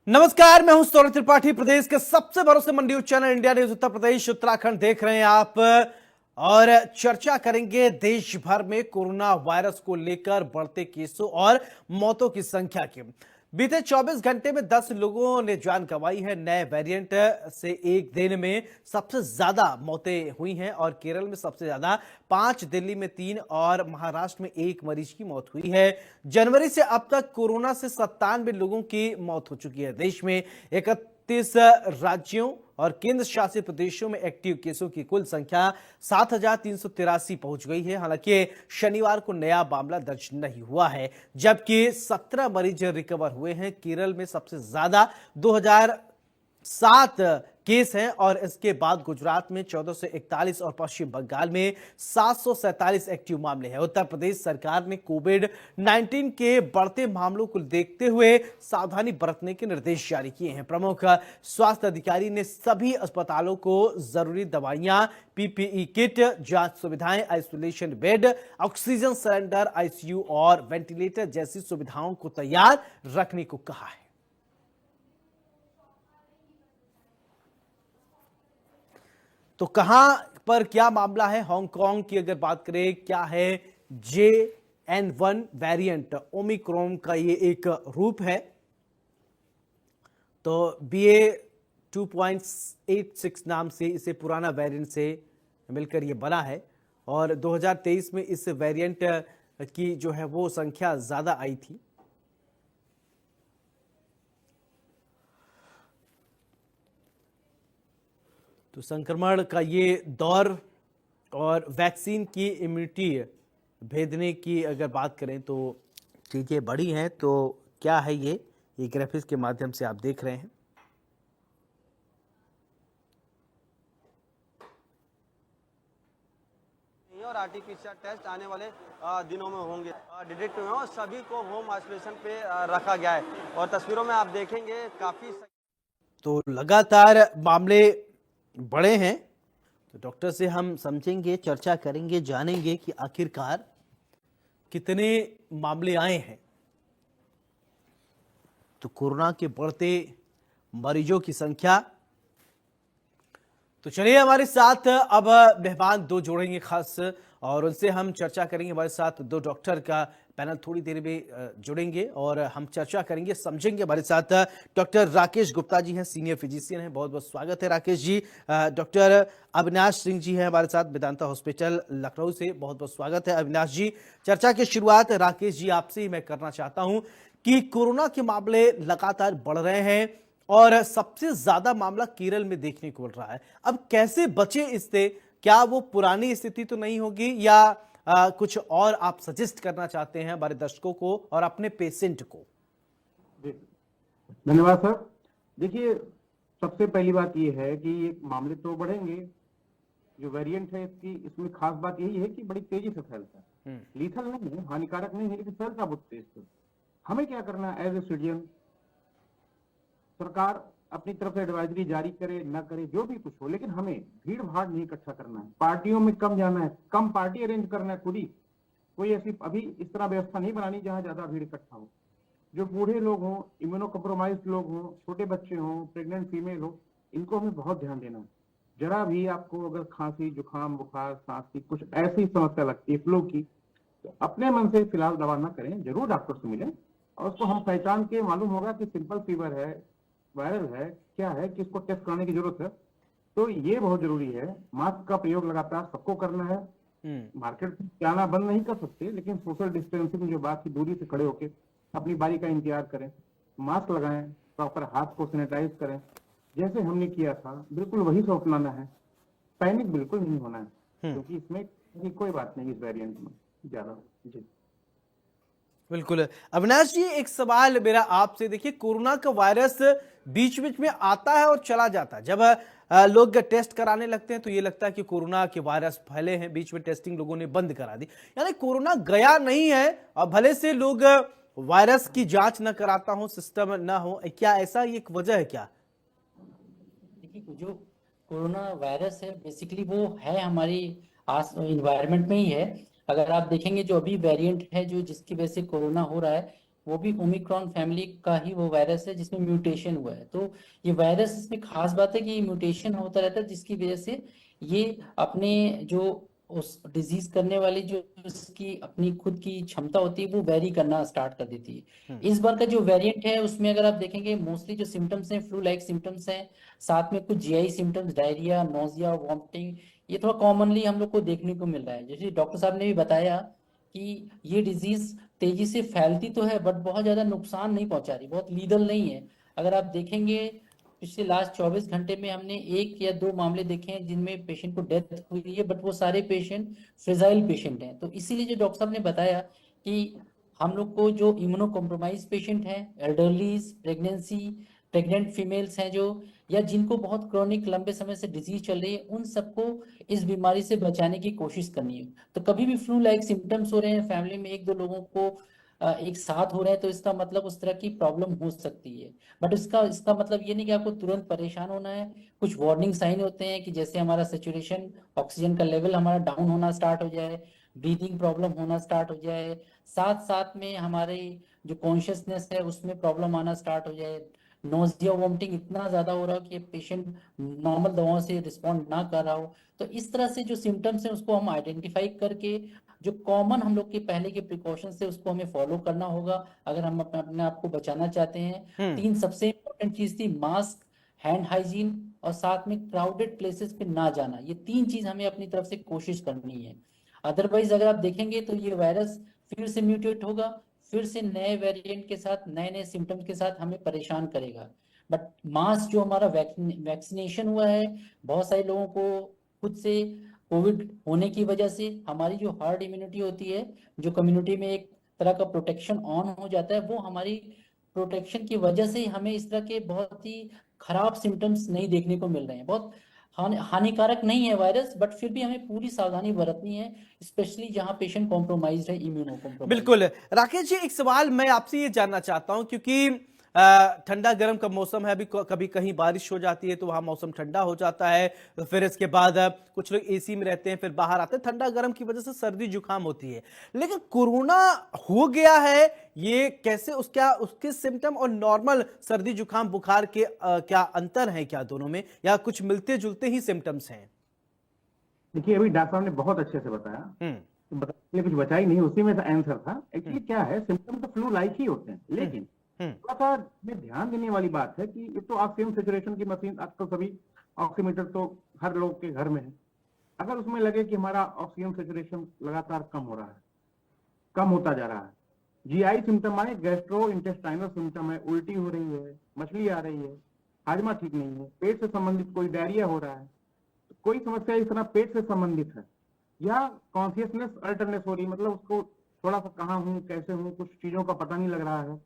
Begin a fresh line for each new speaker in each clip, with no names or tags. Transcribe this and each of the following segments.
नमस्कार, मैं हूं सौरभ त्रिपाठी। प्रदेश के सबसे भरोसेमंद news channel India news Uttar Pradesh Uttarakhand देख रहे हैं आप और चर्चा करेंगे देश भर में कोरोना वायरस को लेकर बढ़ते केसों और मौतों की संख्या की। बीते 24 घंटे में 10 लोगों ने जान गंवाई है। नए वेरिएंट से एक दिन में सबसे ज्यादा मौतें हुई हैं और केरल में सबसे ज्यादा 5, दिल्ली में 3 और महाराष्ट्र में 1 मरीज की मौत हुई है। जनवरी से अब तक कोरोना से 97 लोगों की मौत हो चुकी है। देश में 31 राज्यों और केंद्र शासित प्रदेशों में एक्टिव केसों की कुल संख्या 7,383 पहुंच गई है। हालांकि शनिवार को नया मामला दर्ज नहीं हुआ है, जबकि 17 मरीज रिकवर हुए हैं। केरल में सबसे ज्यादा 2007 केस हैं और इसके बाद गुजरात में 1441 और पश्चिम बंगाल में 747 एक्टिव मामले हैं। उत्तर प्रदेश सरकार ने कोविड-19 के बढ़ते मामलों को देखते हुए सावधानी बरतने के निर्देश जारी किए हैं। प्रमुख स्वास्थ्य अधिकारी ने सभी अस्पतालों को जरूरी दवाइयां, पीपीई किट, जांच सुविधाएं, isolation bed, oxygen cylinder, ICU और वेंटिलेटर जैसी सुविधाओं को तैयार रखने को कहा है। तो कहां पर क्या मामला है? हांगकांग की अगर बात करें, क्या है JN1 वेरिएंट, ओमिक्रॉन का ये एक रूप है। तो BA.2.86 नाम से इसे पुराना वेरिएंट से मिलकर ये बना है और 2023 में इस वेरिएंट की जो है वो संख्या ज्यादा आई थी। तो संक्रमण का ये दौर और वैक्सीन की इम्यूनिटी भेदने की अगर बात करें तो चीज़ें बड़ी हैं। तो क्या है ये ग्राफिक्स के माध्यम से आप देख रहे हैं।
और आरटीपीसीआर टेस्ट आने वाले दिनों में होंगे, डिटेक्ट हुए और सभी को होम आइसोलेशन पे रखा गया है और तस्वीरों में आप देखेंगे काफी।
तो लगातार मामले बड़े हैं। तो डॉक्टर से हम समझेंगे, चर्चा करेंगे, जानेंगे कि आखिरकार कितने मामले आए हैं। तो कोरोना के बढ़ते मरीजों की संख्या। तो चलिए हमारे साथ अब मेहमान दो जोड़ेंगे खास और उनसे हम चर्चा करेंगे। हमारे साथ दो डॉक्टर का पैनल थोड़ी देर में जुड़ेंगे और हम चर्चा करेंगे, समझेंगे। हमारे साथ डॉक्टर राकेश गुप्ता जी हैं, सीनियर फिजिशियन हैं। बहुत बहुत स्वागत है राकेश जी। डॉक्टर अविनाश सिंह जी हैं हमारे साथ, वेदांता हॉस्पिटल लखनऊ से। बहुत बहुत स्वागत है अविनाश जी। चर्चा की शुरुआत राकेश जी आपसे ही मैं करना चाहता हूं कि कोरोना के मामले लगातार बढ़ रहे हैं और सबसे ज्यादा मामला केरल में देखने को मिल रहा है। अब कैसे बचे इससे? क्या वो पुरानी स्थिति तो नहीं होगी या कुछ और आप सजेस्ट करना चाहते हैं हमारे दर्शकों को और अपने पेशेंट को?
धन्यवाद सर। देखिए, सबसे पहली बात ये है कि ये मामले तो बढ़ेंगे। जो वेरिएंट है इसमें खास बात यही है कि बड़ी तेजी से फैलता है। लीथल नहीं है, हानिकारक नहीं है, लेकिन फैलता बहुत तेज से। हमें क्या करना है एज ए सिटीजन? सरकार अपनी तरफ से एडवाइजरी जारी करे न करे, जो भी कुछ हो, लेकिन हमें भीड़ भाड़ नहीं इकट्ठा करना है, पार्टियों में कम जाना है, कम पार्टी अरेंज करना है खुद ही। कोई ऐसी अभी इस तरह व्यवस्था नहीं बनानी जहां ज्यादा भीड़ इकट्ठा हो। जो बूढ़े लोग हों, इम्यूनो कॉम्प्रोमाइज्ड लोग हों, छोटे बच्चे हों, प्रेग्नेंट फीमेल हो, इनको हमें बहुत ध्यान देना है। जरा भी आपको अगर खांसी, जुकाम, बुखार, सांस की कुछ ऐसी समस्या लगती है, फ्लू की, तो अपने मन से फिलहाल दवा ना करें, जरूर डॉक्टर से मिलें और उसको हम पहचान के मालूम होगा कि सिंपल फीवर है, वायरल है, क्या है, किसको टेस्ट कराने की जरूरत है। तो ये बहुत जरूरी है। मास्क का प्रयोग लगातार सबको करना है। मार्केट में जाना बंद नहीं कर सकते, लेकिन सोशल डिस्टेंसिंग जो बात की, दूरी से खड़े होकर अपनी बारी का इंतजार करें, मास्क लगाएं, प्रॉपर हाथ को सैनिटाइज करें, जैसे हमने किया था बिल्कुल वही सब अपनाना है। पैनिक बिल्कुल नहीं होना है, क्योंकि इसमें कोई बात नहीं इस वेरिएंट में ज्यादा। जी
बिल्कुल। अविनाश जी, एक सवाल मेरा आपसे। देखिए, कोरोना का वायरस बीच बीच में आता है और चला जाता है। जब लोग टेस्ट कराने लगते हैं तो ये लगता है कि कोरोना के वायरस फैले हैं, बीच में टेस्टिंग लोगों ने बंद करा दी, यानी कोरोना गया नहीं है और भले से लोग वायरस की जांच न कराता हो, सिस्टम न हो। क्या ऐसा एक वजह है क्या?
देखिए, जो कोरोना वायरस है बेसिकली वो है हमारी इन्वायरमेंट में ही है। अगर आप देखेंगे जो अभी वेरिएंट है जो जिसकी वजह से कोरोना हो रहा है, वो भी ओमिक्रॉन फैमिली का ही वो वायरस है जिसमें म्यूटेशन हुआ है। तो ये वायरस, इसमें खास बात है कि ये म्यूटेशन होता रहता है, जिसकी वजह से ये अपने जो उस डिजीज करने वाली जो इसकी अपनी खुद की क्षमता होती है वो वेरी करना स्टार्ट कर देती है। इस बार का जो वेरिएंट है उसमें अगर आप देखेंगे मोस्टली जो सिम्टम्स हैं फ्लू लाइक सिम्टम्स हैं, साथ में कुछ GI symptoms, diarrhoea, nausea, vomiting, ये थोड़ा कॉमनली हम लोग को देखने को मिल रहा है। जैसे डॉक्टर साहब ने भी बताया कि ये डिजीज तेजी से फैलती तो है बट बहुत ज्यादा नुकसान नहीं पहुंचा रही, बहुत लीदल नहीं है। अगर आप देखेंगे पिछले लास्ट 24 घंटे में हमने 1 या 2 मामले देखे हैं जिनमें पेशेंट को डेथ हुई है, बट वो सारे पेशेंट फ्रेजाइल पेशेंट हैं। तो इसीलिए जो डॉक्टर साहब ने बताया कि हम लोग को जो इम्यूनो कॉम्प्रोमाइज पेशेंट हैं, एल्डरलीज, प्रेग्नेंट फीमेल्स हैं जो, या जिनको बहुत क्रॉनिक लंबे समय से डिजीज चल रही है, उन सबको इस बीमारी से बचाने की कोशिश करनी है। तो कभी भी फ्लू लाइक सिम्टम्स हो रहे हैं फैमिली में 1-2 लोगों को एक साथ हो रहे हैं, तो इसका मतलब उस तरह की प्रॉब्लम हो सकती है। बट इसका मतलब ये नहीं कि आपको तुरंत परेशान होना है। कुछ वार्निंग साइन होते हैं कि जैसे हमारा सेचुरेशन, ऑक्सीजन का लेवल हमारा डाउन होना स्टार्ट हो जाए, ब्रीदिंग प्रॉब्लम होना स्टार्ट हो जाए, साथ साथ में हमारे जो कॉन्शियसनेस है उसमें प्रॉब्लम आना स्टार्ट हो जाए, नोजिया वोमिटिंग इतना ज्यादा हो रहा हो कि पेशेंट नॉर्मल दवाओं से रिस्पॉन्ड ना कर रहा हो। तो इस तरह से जो सिम्टम्स हैं उसको हम आइडेंटिफाई करके जो कॉमन हम लोग के पहले के प्रिकॉशन है उसको हमें फॉलो करना होगा अगर हम अपने आप को बचाना चाहते हैं। 3 सबसे इंपॉर्टेंट चीज थी, मास्क, हैंड हाइजीन और साथ में क्राउडेड प्लेसेस पे ना जाना। ये 3 चीज हमें अपनी तरफ से कोशिश करनी है। अदरवाइज अगर आप देखेंगे तो ये वायरस फिर से म्यूटेट होगा, फिर से नए वेरिएंट के साथ, नए नए सिम्टम्स के साथ हमें परेशान करेगा। बट मास जो हमारा वैक्सीनेशन हुआ है, बहुत सारे लोगों को खुद से कोविड होने की वजह से हमारी जो हार्ड इम्यूनिटी होती है, जो कम्युनिटी में एक तरह का प्रोटेक्शन ऑन हो जाता है, वो हमारी प्रोटेक्शन की वजह से हमें इस तरह के बहुत ही खराब सिम्टम्स नहीं देखने को मिल रहे हैं। बहुत हानिकारक नहीं है वायरस, बट फिर भी हमें पूरी सावधानी बरतनी है, स्पेशली जहां पेशेंट कॉम्प्रोमाइज है, इम्यूनो कॉम्प्रोमाइज।
बिल्कुल। राकेश जी, एक सवाल मैं आपसे ये जानना चाहता हूं, क्योंकि ठंडा गर्म का मौसम है, अभी कभी कहीं बारिश हो जाती है तो वहां मौसम ठंडा हो जाता है, तो फिर इसके बाद कुछ लोग एसी में रहते हैं, फिर बाहर आते हैं, ठंडा गर्म की वजह से सर्दी जुकाम होती है। लेकिन कोरोना हो गया है, ये कैसे उसके सिम्टम और नॉर्मल सर्दी जुकाम बुखार के क्या अंतर है क्या दोनों में, या कुछ मिलते जुलते ही सिम्टम्स हैं?
देखिए, अभी डॉक्टर साहब ने बहुत अच्छे से बताया, तो बताने के लिए कुछ बचा ही नहीं, उसी में आंसर था। एक्चुअली क्या है, सिम्टम तो फ्लू लाइक ही होते हैं, लेकिन थोड़ा सा में ध्यान देने वाली बात है कि एक तो ऑक्सीजन सेचुरेशन की मशीन आजकल सभी ऑक्सीमीटर तो हर लोग के घर में है। अगर उसमें लगे कि हमारा ऑक्सीजन सेचुरेशन लगातार कम हो रहा है, कम होता जा रहा है, जीआई सिम्टम आए, गैस्ट्रो इंटेस्टाइनल सिम्टम है, उल्टी हो रही है, मछली आ रही है, हाजमा ठीक नहीं है, पेट से संबंधित कोई डायरिया हो रहा है, तो कोई समस्या इस तरह पेट से संबंधित है, या कॉन्शियसनेस अल्टरनेस हो रही, मतलब उसको थोड़ा सा कहाँ हूँ, कैसे हूँ, कुछ चीजों का पता नहीं लग रहा है,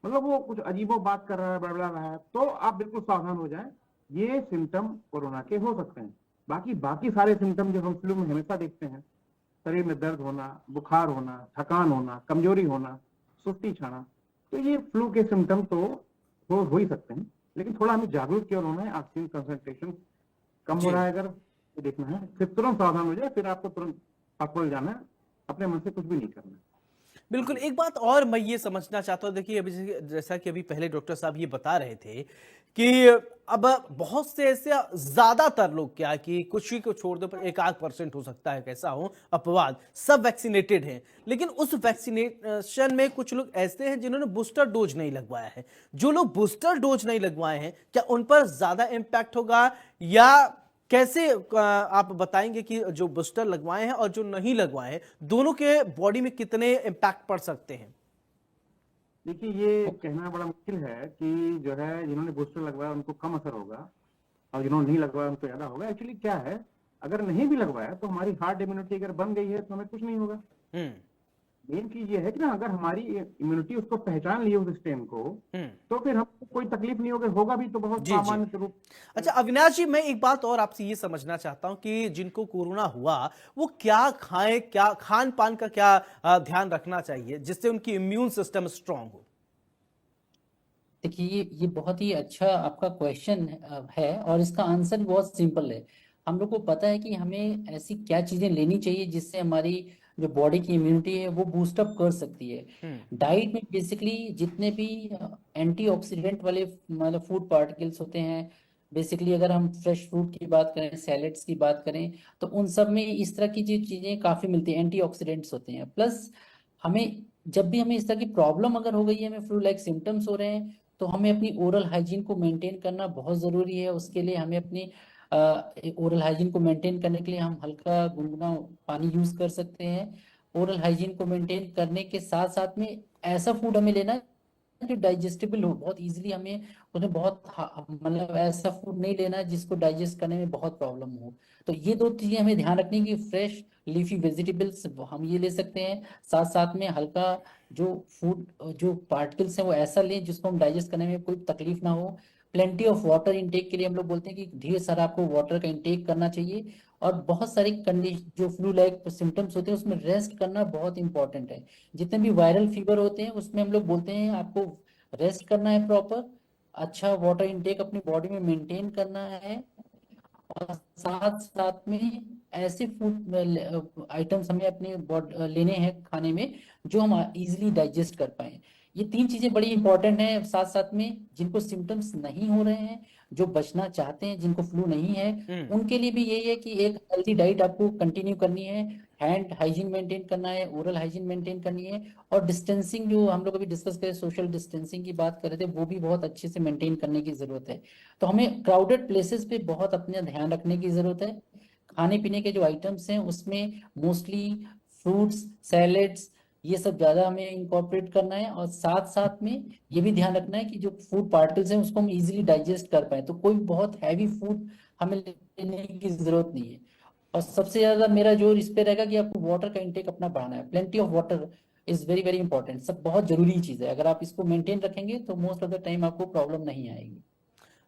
मतलब वो कुछ अजीबो बात कर रहा है, बड़बड़ा रहा है, तो आप बिल्कुल सावधान हो जाएं, ये सिम्टम कोरोना के हो सकते हैं। बाकी सारे सिम्टम जो हम फ्लू में हमेशा देखते हैं, शरीर में दर्द होना, बुखार होना, थकान होना, कमजोरी होना, सुस्ती छाना, तो ये फ्लू के सिम्टम तो हो ही सकते हैं, लेकिन थोड़ा हमें जागरूक क्यों होना है, ऑक्सीजन कंसंट्रेशन कम हो रहा है अगर देखना है, फिर तुरंत सावधान हो जाए, फिर आपको तुरंत हॉस्पिटल जाना है, अपने मन से कुछ भी नहीं करना है।
बिल्कुल। एक बात और मैं ये समझना चाहता हूं, देखिए अभी जैसा कि अभी पहले डॉक्टर साहब ये बता रहे थे कि अब बहुत से ऐसे, ज्यादातर लोग क्या कि कुछ ही को छोड़ दो, पर 1-8% हो सकता है कैसा हो अपवाद, सब वैक्सीनेटेड हैं, लेकिन उस वैक्सीनेशन में कुछ लोग ऐसे हैं जिन्होंने बूस्टर डोज नहीं लगवाया है। जो लोग बूस्टर डोज नहीं लगवाए हैं, क्या उन पर ज्यादा इंपैक्ट होगा, या कैसे आप बताएंगे कि जो बूस्टर लगवाए हैं और जो नहीं लगवाए हैं, दोनों के बॉडी में कितने इंपैक्ट पड़ सकते हैं?
देखिए, ये कहना बड़ा मुश्किल है कि जो है जिन्होंने बूस्टर लगवाया उनको कम असर होगा और जिन्होंने नहीं लगवाया उनको ज्यादा होगा। एक्चुअली क्या है, अगर नहीं भी लगवाया तो हमारी हार्ड इम्यूनिटी अगर बन गई है तो हमें कुछ नहीं होगा। मेन चीज ये है कि ना, अगर हमारी इम्यूनिटी उसको पहचान ली उस स्टेम को, तो फिर हमको कोई तकलीफ नहीं होगा, होगा भी तो बहुत सामान्य रूप।
अच्छा अविनाश जी, मैं एक बात और आपसे ये समझना चाहता हूं कि जिनको कोरोना हुआ वो क्या खाएं, क्या खान पान का क्या ध्यान रखना चाहिए जिससे उनकी इम्यून सिस्टम स्ट्रांग हो?
देखिए, ये बहुत ही अच्छा आपका क्वेश्चन है और इसका आंसर बहुत सिंपल है। हम लोग को पता है कि हमें ऐसी क्या चीजें लेनी चाहिए जिससे हमारी जो बॉडी की इम्यूनिटी है वो बूस्ट अप कर सकती है। डाइट में बेसिकली जितने भी एंटीऑक्सीडेंट वाले मतलब फूड पार्टिकल्स होते हैं, बेसिकली अगर हम फ्रेश फ्रूट की बात करें, सैलेड्स की बात करें, तो उन सब में इस तरह की जो चीजें काफी मिलती हैं, एंटीऑक्सीडेंट्स होते हैं। प्लस हमें जब भी हमें इस तरह की प्रॉब्लम अगर हो गई है, हमें फ्लू लाइक सिम्टम्स हो रहे हैं, तो हमें अपनी ओरल हाइजीन को मेंटेन करना बहुत ज़रूरी है। उसके लिए हमें अपनी ओरल हाइजीन को मेंटेन करने के लिए हम हल्का गुनगुना पानी यूज़ कर सकते हैं। ओरल हाइजीन को मेंटेन करने के साथ साथ में ऐसा फूड हमें लेना है जो डाइजेस्टेबल हो, बहुत इजीली हमें उन्हें बहुत मतलब ऐसा फूड नहीं लेना है जिसको डाइजेस्ट करने में बहुत प्रॉब्लम हो। तो ये दो चीजें हमें ध्यान रखनी है कि फ्रेश लीफी वेजिटेबल्स हम ये ले सकते हैं, साथ साथ में हल्का जो फूड जो पार्टिकल्स हैं वो ऐसा लें जिसको हम डाइजेस्ट करने में कोई तकलीफ ना हो। प्लेंटी ऑफ वाटर इंटेक के लिए हम लोग बोलते हैं कि ढेर सारा आपको वाटर का इंटेक करना चाहिए। और बहुत सारी कंडीशन जो फ्लू लाइक सिम्टम्स होते हैं उसमें रेस्ट करना बहुत इंपॉर्टेंट है। जितने भी वायरल फीवर होते हैं उसमें हम लोग बोलते हैं आपको रेस्ट करना है प्रॉपर, अच्छा वाटर इंटेक अपनी बॉडी में मेंटेन करना है, और साथ साथ में ऐसे फूड आइटम्स हमें अपने लेने हैं खाने में जो हम इजीली डाइजेस्ट कर पाए। ये तीन चीजें बड़ी इंपॉर्टेंट हैं। साथ साथ में जिनको सिम्टम्स नहीं हो रहे हैं, जो बचना चाहते हैं, जिनको फ्लू नहीं है, उनके लिए भी यही है कि एक हेल्थी डाइट आपको कंटिन्यू करनी है, हैंड हाइजीन मेंटेन करना है, ओरल हाइजीन मेंटेन करनी है, और डिस्टेंसिंग जो हम लोग अभी डिस्कस करें, सोशल डिस्टेंसिंग की बात कर रहे थे, वो भी बहुत अच्छे से मेंटेन करने की जरूरत है। तो हमें क्राउडेड प्लेसेस पे बहुत अपने ध्यान रखने की जरूरत है। खाने पीने के जो आइटम्स हैं उसमें मोस्टली फ्रूट्स, सैलेड्स, ये सब ज्यादा हमें इंकॉर्पोरेट करना है, और साथ साथ में ये भी ध्यान रखना है कि जो फूड पार्टिकल्स हैं उसको हम इजीली डाइजेस्ट कर पाए। तो कोई बहुत हैवी फूड हमें लेने की जरूरत नहीं है। और सबसे ज्यादा मेरा जोर इस पे रहेगा कि आपको वाटर का इंटेक अपना बढ़ाना है। Plenty of water is very very important, सब बहुत जरूरी चीज है। अगर आप इसको मेंटेन रखेंगे तो मोस्ट ऑफ द टाइम आपको प्रॉब्लम नहीं आएगी।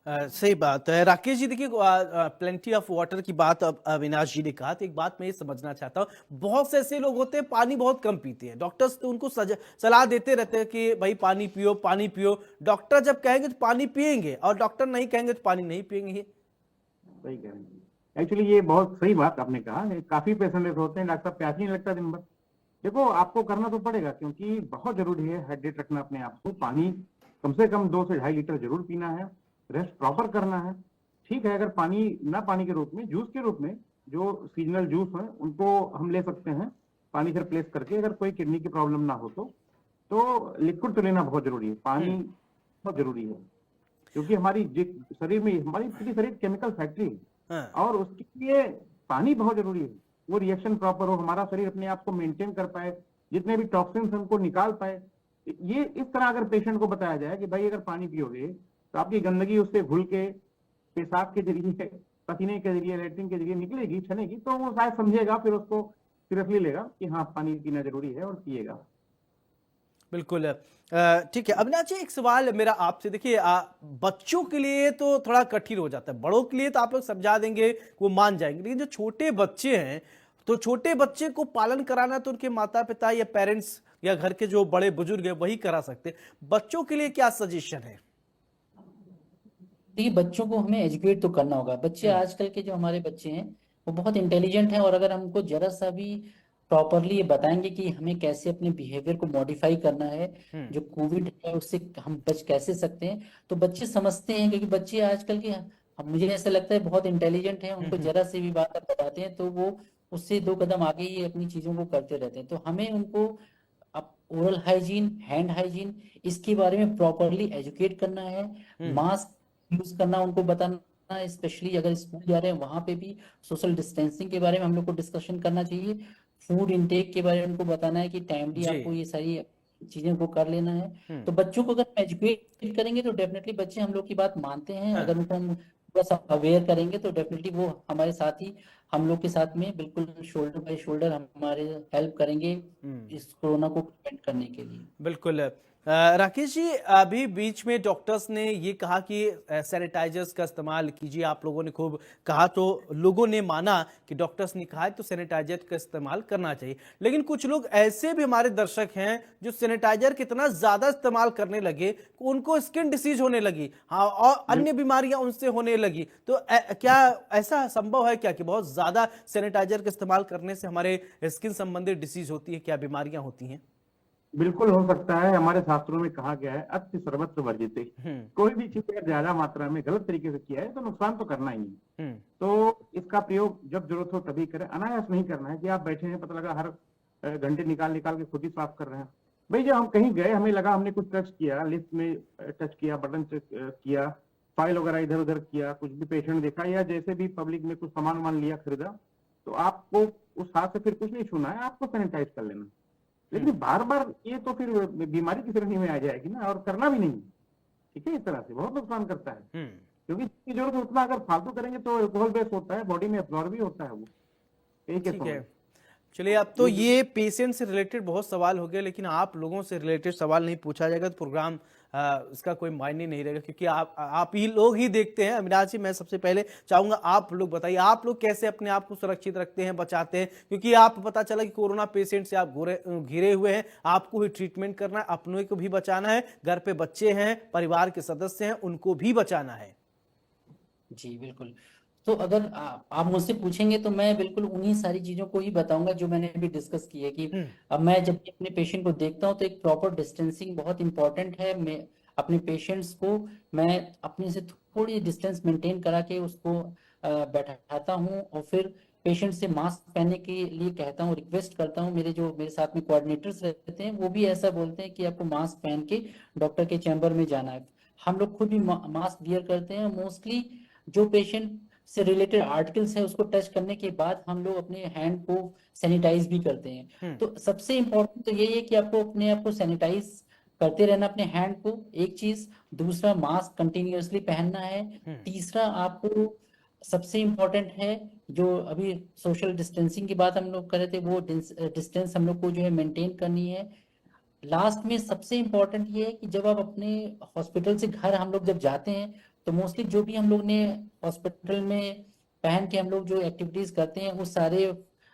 सही बात है राकेश जी। देखिए प्लेंटी ऑफ वाटर की बात अब अविनाश जी ने कहा, तो एक बात मैं ये समझना चाहता हूँ, बहुत से ऐसे लोग होते हैं पानी बहुत कम पीते हैं, डॉक्टर्स तो उनको सलाह देते रहते हैं कि भाई पानी पियो पानी पियो। डॉक्टर जब कहेंगे तो पानी पिएंगे और डॉक्टर नहीं कहेंगे तो पानी नहीं पिएंगे।
सही कह रहे हैं। एक्चुअली ये बहुत सही बात आपने कहा। काफी पेशेंट ऐसे होते हैं, डॉक्टर साहब प्यास नहीं लगता दिन भर। देखो आपको करना तो पड़ेगा क्योंकि बहुत जरूरी है हाइड्रेट रखना अपने आप को। पानी कम से कम 2 से 2.5 लीटर जरूर पीना है, रेस्ट प्रॉपर करना है। ठीक है, अगर पानी ना पानी के रूप में, जूस के रूप में जो सीजनल जूस है उनको हम ले सकते हैं पानी से रिप्लेस करके, अगर कोई किडनी की प्रॉब्लम ना हो तो लिक्विड तो लेना बहुत जरूरी है। पानी बहुत जरूरी है क्योंकि हमारी शरीर में, हमारी पूरी शरीर केमिकल फैक्ट्री है और उसके लिए पानी बहुत जरूरी है। वो रिएक्शन प्रॉपर हो, हमारा शरीर अपने आप को मेंटेन कर पाए, जितने भी टॉक्सिन्स हमको निकाल पाए। ये इस तरह अगर पेशेंट को बताया जाए कि भाई अगर पानी पियोगे तो आपकी गंदगी उससे घुल के पेशाब के जरिए, पसीने के जरिए, लैट्रिन के जरिए निकलेगी, छनेगी, तो वो शायद समझेगा, फिर उसको सीरियसली लेगा कि हाँ पानी पीना जरूरी है और पिएगा।
बिल्कुल ठीक है। अविनाश जी एक सवाल मेरा आपसे, देखिए बच्चों के लिए तो थोड़ा कठिन हो जाता है, बड़ों के लिए तो आप लोग समझा देंगे वो मान जाएंगे, लेकिन जो छोटे बच्चे हैं तो छोटे बच्चे को पालन कराना तो उनके माता पिता या पेरेंट्स या घर के जो बड़े बुजुर्ग हैं वही करा सकते हैं। बच्चों के लिए क्या सजेशन है?
देखिए बच्चों को हमें एजुकेट तो करना होगा। बच्चे आजकल के जो हमारे बच्चे हैं वो बहुत इंटेलिजेंट हैं, और अगर हमको जरा सा भी प्रॉपरली ये बताएंगे कि हमें कैसे अपने बिहेवियर को मॉडिफाई करना है, जो कोविड है उससे हम बच कैसे सकते हैं, तो बच्चे समझते हैं। क्योंकि बच्चे आजकल के मुझे ऐसा लगता है बहुत इंटेलिजेंट हैं, उनको जरा से भी बात आप बताते हैं तो वो उससे 2 कदम आगे ही अपनी चीजों को करते रहते हैं। तो हमें उनको अब ओरल हाइजीन, हैंड हाइजीन, इसके बारे में प्रॉपरली एजुकेट करना है। मास्क यूज करना उनको बताना, स्पेशली अगर स्कूल जा रहे हैं वहां पे भी सोशल डिस्टेंसिंग के बारे में हम लोग को डिस्कशन करना चाहिए। फूड इनटेक के बारे में उनको बताना है कि टाइमली आपको ये सारी चीजें को कर लेना है। तो बच्चों को अगर हम एजुकेट करेंगे तो डेफिनेटली बच्चे हम लोग की बात मानते हैं। अगर उनको हम थोड़ा सा अवेयर करेंगे तो डेफिनेटली वो हमारे साथ ही, हम लोग के साथ में बिल्कुल शोल्डर बाय शोल्डर हमारे हेल्प करेंगे इस कोरोना को प्रिवेंट करने के लिए।
बिल्कुल राकेश जी, अभी बीच में डॉक्टर्स ने ये कहा कि सैनिटाइजर्स का इस्तेमाल कीजिए। आप लोगों ने खूब कहा तो लोगों ने माना कि डॉक्टर्स ने कहा है तो सैनिटाइजर का इस्तेमाल करना चाहिए, लेकिन कुछ लोग ऐसे भी हमारे दर्शक हैं जो सैनिटाइजर कितना ज्यादा इस्तेमाल करने लगे उनको स्किन डिसीज होने लगी, हाँ, और अन्य बीमारियां उनसे होने लगी। तो क्या ऐसा संभव है क्या कि बहुत ज्यादा सैनिटाइजर का इस्तेमाल करने से हमारे स्किन संबंधित डिसीज होती है, क्या बीमारियां होती हैं?
बिल्कुल हो सकता है। हमारे शास्त्रों में कहा गया है अति सर्वत्र वर्जिते। कोई भी चीज अगर ज्यादा मात्रा में गलत तरीके से किया है तो नुकसान तो करना ही है। तो इसका प्रयोग जब जरूरत हो तभी करें, अनायास नहीं करना है कि आप बैठे हैं, पता लगा हर घंटे निकाल निकाल के खुद ही साफ कर रहे हैं। भाई जब हम कहीं गए, हमें लगा हमने कुछ टच किया, लिफ्ट में टच किया, बटन किया, फाइल वगैरह इधर उधर किया, कुछ भी पेशेंट देखा या जैसे भी पब्लिक में कुछ सामान वामान लिया, खरीदा, तो आपको उस हाथ से फिर कुछ नहीं छूना है, आपको सैनिटाइज कर लेना। लेकिन बार बार ये तो फिर बीमारी की श्रेणी में आ जाएगी ना, और करना भी नहीं, ठीक है। इस तरह से बहुत नुकसान करता है, क्योंकि जितनी जरूरत है उतना अगर फालतू करेंगे तो अल्कोहल बेस होता है, बॉडी में एब्जॉर्ब भी होता है वो।
ठीक है, चलिए अब तो ये पेशेंट से रिलेटेड बहुत सवाल हो गए, लेकिन आप लोगों से रिलेटेड सवाल नहीं पूछा जाएगा तो प्रोग्राम इसका कोई मायने नहीं रहेगा, क्योंकि आप ही लोग ही देखते हैं। अविनाश जी, मैं सबसे पहले चाहूंगा आप लोग बताइए, आप लोग कैसे अपने आप को सुरक्षित रखते हैं, बचाते हैं, क्योंकि आप पता चला कि कोरोना पेशेंट से आप घिरे हुए हैं, आपको ही ट्रीटमेंट करना है, अपनों को भी बचाना है, घर पे बच्चे हैं, परिवार के सदस्य हैं, उनको भी बचाना है।
जी बिल्कुल। तो अगर आप मुझसे पूछेंगे तो मैं बिल्कुल उन्हीं सारी चीजों को ही बताऊंगा जो मैंने अभी डिस्कस की है कि अब मैं जब भी अपने पेशेंट को देखता हूं तो एक प्रॉपर डिस्टेंसिंग बहुत इंपॉर्टेंट है। मैं अपने पेशेंट्स को मैं अपने से थोड़ी डिस्टेंस मेंटेन करा के उसको बैठाता हूं और फिर पेशेंट से मास्क पहनने के लिए कहता हूं, रिक्वेस्ट करता हूं। मेरे साथ में कोऑर्डिनेटर्स रहते हैं, वो भी ऐसा बोलते हैं कि आपको मास्क पहन के डॉक्टर के चैम्बर में जाना है। हम लोग खुद भी मास्क वियर करते हैं। मोस्टली जो पेशेंट से रिलेटेड आर्टिकल्स है उसको टच करने के बाद हम लोग अपने हैंड को सैनिटाइज भी करते हैं। तो सबसे इंपॉर्टेंट तो यही है कि आपको अपने आप को सैनिटाइज करते रहना, अपने हैंड को, एक चीज। दूसरा, मास्क कंटिन्यूअसली पहनना है। तीसरा, आपको सबसे इंपॉर्टेंट है जो अभी सोशल डिस्टेंसिंग की बात हम लोग कर रहे थे, वो डिस्टेंस हम लोग को जो है मेंटेन करनी है। लास्ट में सबसे इंपॉर्टेंट ये है कि जब आप अपने हॉस्पिटल से घर हम लोग जब जाते हैं तो मोस्टली जो भी हम लोग ने हॉस्पिटल में पहन के हम लोग जो एक्टिविटीज करते हैं वो सारे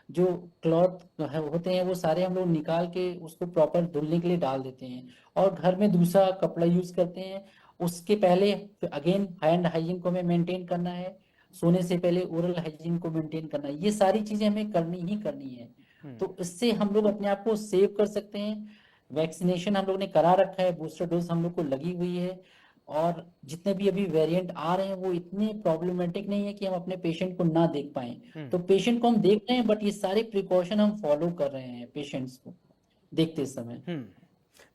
जो क्लॉथ होते हैं वो सारे हम लोग निकाल के उसको प्रॉपर धुलने के लिए डाल देते हैं और घर में दूसरा कपड़ा यूज करते हैं। उसके पहले अगेन हैंड हाइजीन को हमें मेंटेन करना है, सोने से पहले ओरल हाइजीन को मेंटेन करना है। ये सारी चीजें हमें करनी ही करनी है। तो इससे हम लोग अपने आप को सेव कर सकते हैं। वैक्सीनेशन हम लोग ने करा रखा है, बूस्टर डोज हम लोग को लगी हुई है और जितने भी अभी वेरिएंट आ रहे हैं वो इतने प्रॉब्लमेटिक नहीं है कि हम अपने पेशेंट को ना देख पाए। तो पेशेंट को हम देख रहे हैं बट ये सारे प्रिकॉशन हम फॉलो कर रहे हैं पेशेंट्स को देखते समय।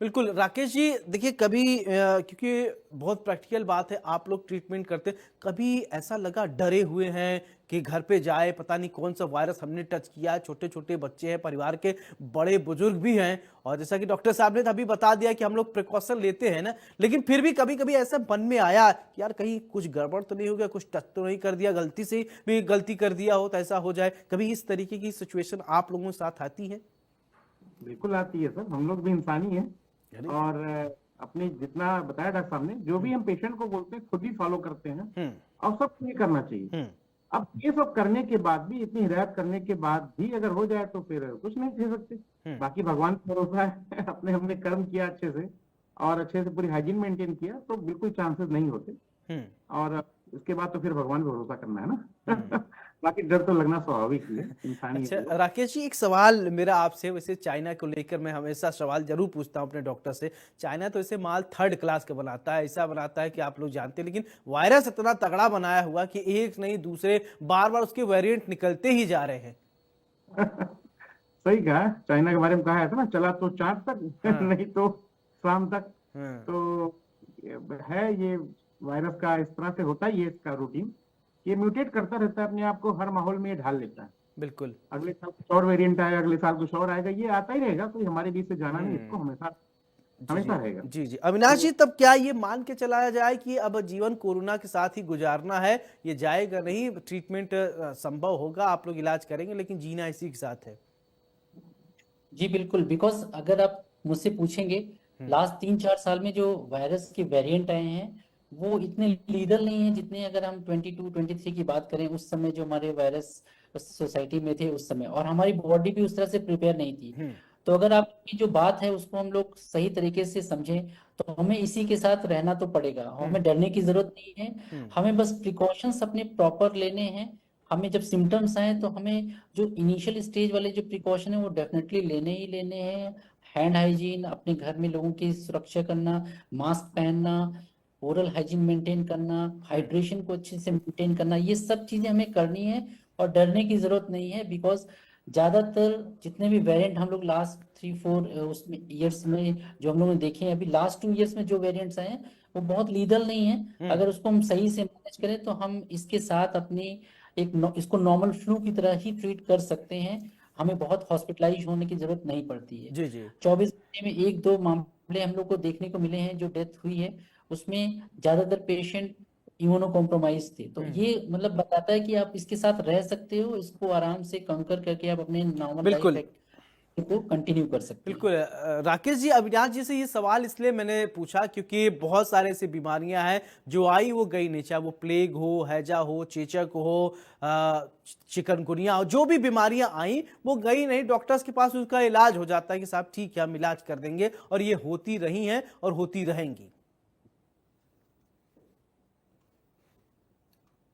बिल्कुल राकेश जी, देखिए कभी क्योंकि बहुत प्रैक्टिकल बात है, आप लोग ट्रीटमेंट करते, कभी ऐसा लगा डरे हुए हैं कि घर पे जाए पता नहीं कौन सा वायरस हमने टच किया? छोटे छोटे बच्चे हैं, परिवार के बड़े बुजुर्ग भी हैं, और जैसा कि डॉक्टर साहब ने अभी बता दिया कि हम लोग प्रिकॉशन लेते हैं ना, लेकिन फिर भी कभी कभी ऐसा मन में आया कि यार कहीं कुछ गड़बड़ तो नहीं हो गया, कुछ टच तो नहीं कर दिया, गलती से भी गलती कर दिया हो तो ऐसा हो जाए? कभी इस तरीके की सिचुएशन आप लोगों के साथ आती है?
बिल्कुल आती है सर, हम लोग भी इंसानी हैं और अपने जितना बताया डॉक्टर साहब ने, जो भी हम पेशेंट को बोलते हैं खुद ही फॉलो करते हैं और सब ये करना चाहिए। अब ये सब करने के बाद भी, इतनी हिदायत करने के बाद भी अगर हो जाए तो फिर कुछ नहीं कह सकते। बाकी भगवान पर भरोसा है, अपने हमने कर्म किया अच्छे से और अच्छे से पूरी हाइजीन मेंटेन किया तो बिल्कुल चांसेस नहीं होते। और इसके बाद तो फिर भगवान पर भरोसा करना है ना। बाकी डर तो लगना स्वाभाविक है, इंसानी।
अच्छा राकेश जी, एक सवाल मेरा आपसे, वैसे चाइना को लेकर मैं हमेशा सवाल जरूर पूछता हूं अपने डॉक्टर से। चाइना तो ऐसे माल 3rd क्लास का बनाता है, ऐसा बनाता है कि आप लोग जानते हैं, लेकिन वायरस इतना तगड़ा बनाया हुआ कि एक नहीं दूसरे बार बार उसके वेरिएंट निकलते ही जा रहे हैं।
सही कहा, चाइना के बारे में कहा है ना, चला तो चांद तक नहीं तो शाम तक। तो है ये वायरस का इस तरह से होता ही है, इसका रूटीन ये म्यूटेट करता रहता है अपने आप को, हर माहौल में ये ढाल लेता है।
बिल्कुल,
अगले साल कुछ और वेरिएंट आएगा, अगले साल कुछ और आएगा, ये आता ही रहेगा, कोई हमारे बीच से जाना नहीं, इसको हमेशा रहेगा।
जी जी अविनाश जी, तब क्या ये मान के चलाया जाए कि अब जीवन कोरोना के साथ ही गुजारना है, ये जाएगा नहीं, ट्रीटमेंट संभव होगा, आप लोग इलाज करेंगे, लेकिन जीना इसी के साथ है?
जी बिल्कुल, बिकॉज अगर आप मुझसे पूछेंगे लास्ट 3-4 साल में जो वायरस के वेरिएंट आए हैं वो इतने लीदल नहीं है जितने अगर हम 22-23 की बात करें उस समय जो हमारे वायरस सोसाइटी में थे उस समय, और हमारी बॉडी भी उस तरह से प्रिपेयर नहीं थी। तो अगर आपकी जो बात है उसको हम लोग सही तरीके से समझें तो हमें इसी के साथ रहना तो पड़ेगा, हमें डरने की जरूरत नहीं है, हमें बस प्रिकॉशंस अपने प्रॉपर लेने हैं। हमें जब सिम्टम्स आए तो हमें जो इनिशियल स्टेज वाले जो प्रिकॉशन है वो डेफिनेटली लेने ही लेने हैं। हैंड हाइजीन, अपने घर में लोगों की सुरक्षा करना, मास्क पहनना, ओरल हाइजीन मेंटेन करना, हाइड्रेशन को अच्छे से मेंटेन करना, ये सब चीजें हमें करनी है और डरने की जरूरत नहीं है। बिकॉज ज्यादातर जितने भी वेरिएंट हम लोग लास्ट 3-4 उसमें ईयर्स में जो हम लोगों ने देखे हैं, अभी लास्ट 2 ईयर्स में जो वेरिएंट्स आए हैं वो बहुत लीदल नहीं है। अगर उसको हम सही से मैनेज करें तो हम इसके साथ अपनी इसको नॉर्मल फ्लू की तरह ही ट्रीट कर सकते हैं। हमें बहुत हॉस्पिटलाइज होने की जरूरत नहीं पड़ती है।
जी जी
24 घंटे में 1-2 मामले हम लोग को देखने को मिले हैं जो डेथ हुई है, उसमें ज्यादातर पेशेंट इम्यूनो कॉम्प्रोमाइज थे। तो ये मतलब बताता है कि आप इसके साथ रह सकते हो, इसको आराम से कंकर करके आप अपने नॉर्मल
बिल्कुल
लाइफ को कंटिन्यू कर सकते हैं।
बिल्कुल राकेश जी, अविनाश जी से ये सवाल इसलिए मैंने पूछा क्योंकि बहुत सारे ऐसी बीमारियां हैं जो आई वो गई नहीं, चाहे वो प्लेग हो, हैजा हो, चेचक हो, चिकनगुनिया हो, जो भी बीमारियां आई वो गई नहीं। डॉक्टर्स के पास उसका इलाज हो जाता है कि साहब ठीक है हम इलाज कर देंगे, और ये होती रही हैं और होती रहेंगी।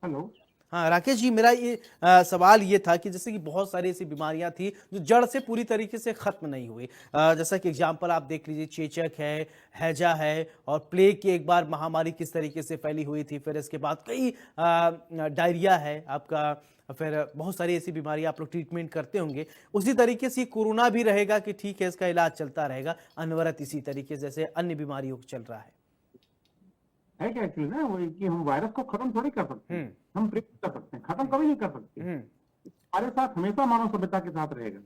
हेलो।
हाँ राकेश जी, मेरा ये सवाल ये था कि जैसे कि बहुत सारी ऐसी बीमारियां थी जो जड़ से पूरी तरीके से खत्म नहीं हुई। जैसा कि एग्जांपल आप देख लीजिए, चेचक है, हैजा है, और प्लेग की एक बार महामारी किस तरीके से फैली हुई थी, फिर इसके बाद कई डायरिया है आपका, फिर बहुत सारी ऐसी बीमारियां आप लोग ट्रीटमेंट करते होंगे। उसी तरीके से कोरोना भी रहेगा कि ठीक है इसका इलाज चलता रहेगा अनवरत, इसी तरीके से जैसे अन्य बीमारियों को चल रहा है
क्या एक्चुअली ना वो कि हम वायरस को खत्म थोड़ी कर सकते हैं, हम प्रिवेंट कर सकते हैं, खत्म कभी नहीं कर सकते। हमारे साथ हमेशा मानव सभ्यता के साथ रहेगा,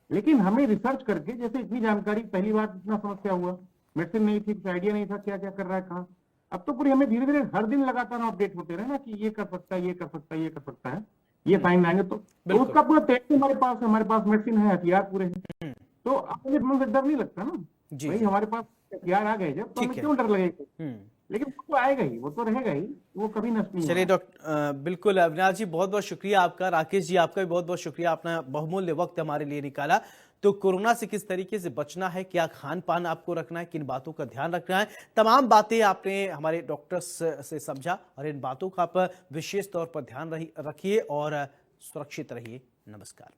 लेकिन हमें रिसर्च करके, जैसे इतनी जानकारी पहली बार इतना समस्या हुआ, मेडिसिन नहीं थी, कुछ आइडिया नहीं था क्या क्या कर रहा है कहाँ। अब तो पूरी हमें धीरे धीरे हर दिन लगातार अपडेट होते रहे ना कि ये कर सकता है, ये कर सकता है, ये कर सकता है, ये साइन आएंगे तो उसका पूरा तैयारी हमारे पास है, हमारे पास मेडिसिन है, हथियार पूरे हैं। तो अपने मन से डर नहीं लगता ना भाई, हमारे पास हथियार आ गए जब, तो हमें क्यों डर लगेगा। लेकिन वो तो आएगा ही, वो तो रहेगा ही, वो कभी नष्ट नहीं।
चलिए डॉक्टर, बिल्कुल अविनाश जी बहुत बहुत शुक्रिया आपका, राकेश जी आपका भी बहुत बहुत शुक्रिया, आपने बहुमूल्य वक्त हमारे लिए निकाला। तो कोरोना से किस तरीके से बचना है, क्या खान पान आपको रखना है, किन बातों का ध्यान रखना है, तमाम बातें आपने हमारे डॉक्टर्स से समझा, और इन बातों का आप विशेष तौर पर ध्यान रखिए और सुरक्षित रहिए। नमस्कार।